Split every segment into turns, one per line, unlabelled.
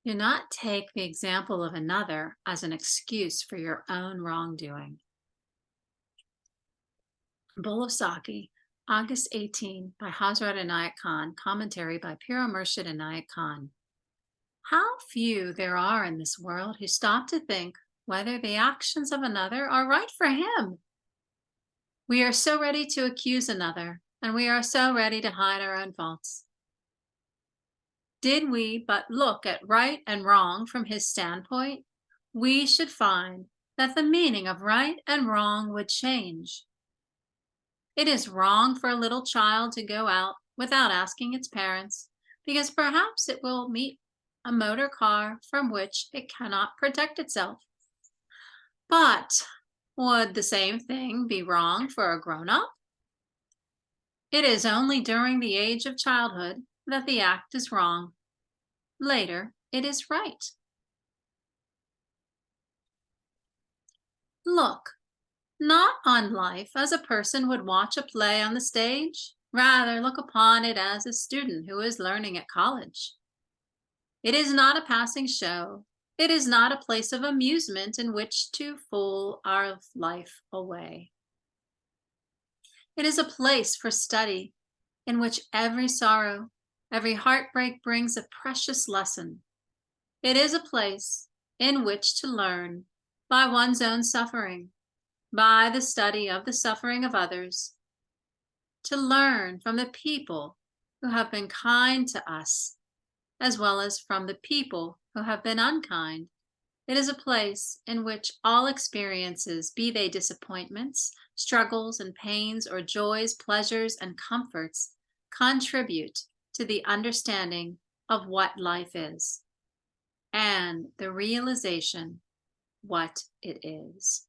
Do not take the example of another as an excuse for your own wrongdoing. Bowl of Saki, August 18, by Hazrat Inayat Khan, commentary by Piro Murshid Inayat Khan. How few there are in this world who stop to think whether the actions of another are right for him. We are so ready to accuse another, and we are so ready to hide our own faults. Did we but look at right and wrong from his standpoint, we should find that the meaning of right and wrong would change. It is wrong for a little child to go out without asking its parents, because perhaps it will meet a motor car from which it cannot protect itself. But would the same thing be wrong for a grown-up? It is only during the age of childhood that the act is wrong. Later, it is right. Look not on life as a person would watch a play on the stage. Rather, look upon it as a student who is learning at college. It is not a passing show. It is not a place of amusement in which to fool our life away. It is a place for study in which every sorrow, every heartbreak brings a precious lesson. It is a place in which to learn by one's own suffering, by the study of the suffering of others, to learn from the people who have been kind to us, as well as from the people who have been unkind. It is a place in which all experiences, be they disappointments, struggles and pains, or joys, pleasures, and comforts, contribute to the understanding of what life is and the realization what it is.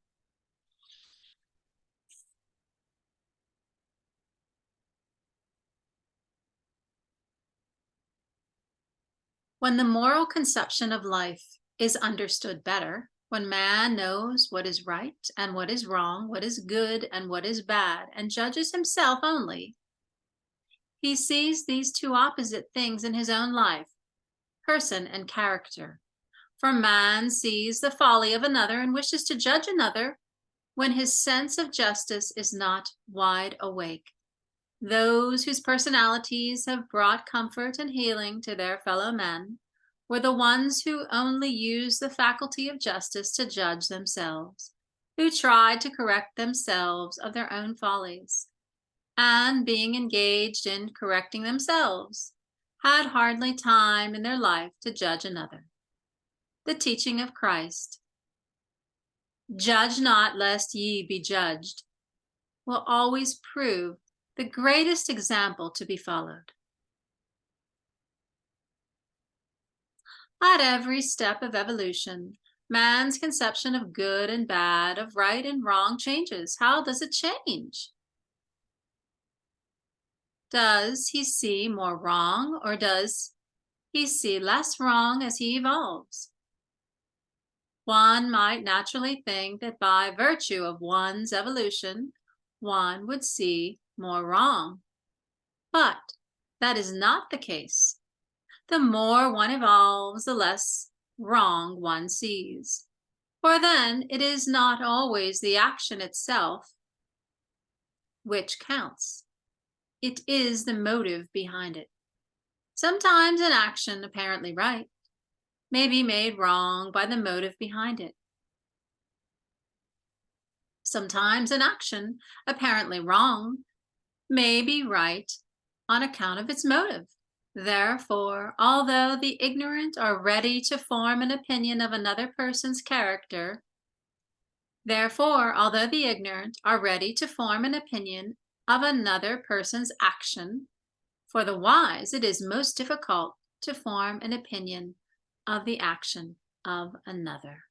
When the moral conception of life is understood better, when man knows what is right and what is wrong, what is good and what is bad, and judges himself only, he sees these two opposite things in his own life, person and character. For man sees the folly of another and wishes to judge another when his sense of justice is not wide awake. Those whose personalities have brought comfort and healing to their fellow men were the ones who only used the faculty of justice to judge themselves, who tried to correct themselves of their own follies, and being engaged in correcting themselves, had hardly time in their life to judge another. The teaching of Christ, "Judge not lest ye be judged," will always prove the greatest example to be followed. At every step of evolution, man's conception of good and bad, of right and wrong changes. How does it change? Does he see more wrong, or does he see less wrong as he evolves? One might naturally think that by virtue of one's evolution, one would see more wrong. But that is not the case. The more one evolves, the less wrong one sees. For then it is not always the action itself which counts. It is the motive behind it. Sometimes an action apparently right may be made wrong by the motive behind it. Sometimes an action apparently wrong may be right on account of its motive. Therefore, although the ignorant are ready to form an opinion of another person's character, therefore, although the ignorant are ready to form an opinion of another person's action, for the wise it is most difficult to form an opinion of the action of another.